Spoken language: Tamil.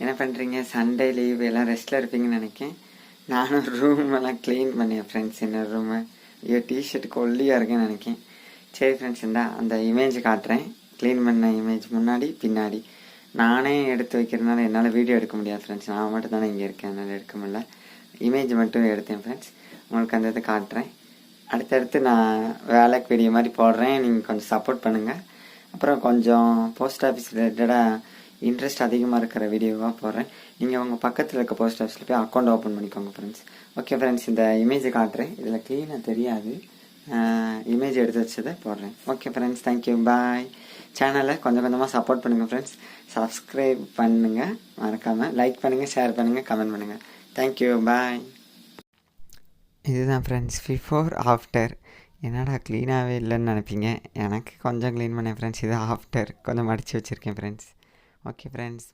என்ன பண்ணுறீங்க? சண்டே லீவ் எல்லாம் ரெஸ்ட்டில் இருப்பீங்கன்னு நினைக்கேன். நானும் ரூமெல்லாம் க்ளீன் பண்ணேன் ஃப்ரெண்ட்ஸ். என்ன ரூமு ஐயோ டிஷர்ட்டுக்கு ஒல்லியாக இருக்கேன்னு நினைக்கேன். சரி ஃப்ரெண்ட்ஸ், அந்த இமேஜ் காட்டுறேன். க்ளீன் பண்ண இமேஜ் முன்னாடி பின்னாடி நானே எடுத்து வைக்கிறதுனால என்னால் வீடியோ எடுக்க முடியாது ஃப்ரெண்ட்ஸ். நான் மட்டும் தானே இங்கே இருக்கேன், என்னால் எடுக்க முடியல. இமேஜ் மட்டும் எடுத்தேன் ஃப்ரெண்ட்ஸ். உங்களுக்கு அந்த இதை காட்டுறேன். அடுத்தடுத்து நான் வேலைக்கு வீடியோ மாதிரி போடுறேன். நீங்கள் கொஞ்சம் சப்போர்ட் பண்ணுங்கள். அப்புறம் கொஞ்சம் போஸ்ட் ஆஃபீஸ் ரிலேட்டடாக இன்ட்ரெஸ்ட் அதிகமாக இருக்கிற வீடியோவாக போடுறேன். நீங்கள் உங்கள் பக்கத்தில் இருக்க போஸ்ட் ஆஃபீஸில் போய் அக்கௌண்ட் ஓப்பன் பண்ணிக்கோங்க ஃப்ரெண்ட்ஸ். ஓகே ஃப்ரெண்ட்ஸ், இந்த இமேஜை காட்டுறேன். இதில் க்ளீனாக தெரியாது, இமேஜ் எடுத்து வச்சதை போடுறேன். ஓகே ஃப்ரெண்ட்ஸ், தேங்க்யூ, பாய். சேனலை கொஞ்சம் கொஞ்சமாக சப்போர்ட் பண்ணுங்கள் ஃப்ரெண்ட்ஸ். சப்ஸ்கிரைப் பண்ணுங்கள், மறக்காமல் லைக் பண்ணுங்கள், ஷேர் பண்ணுங்கள், கமெண்ட் பண்ணுங்கள். தேங்க்யூ, பாய். இதுதான் ஃப்ரெண்ட்ஸ் பிஃபோர் ஆஃப்டர். என்னடா க்ளீனாகவே இல்லைன்னு நினைப்பீங்க. எனக்கு கொஞ்சம் க்ளீன் பண்ணேன் ஃப்ரெண்ட்ஸ். இது ஆஃப்டர் கொஞ்சம் மடித்து வச்சுருக்கேன் ஃப்ரெண்ட்ஸ். Okay friends.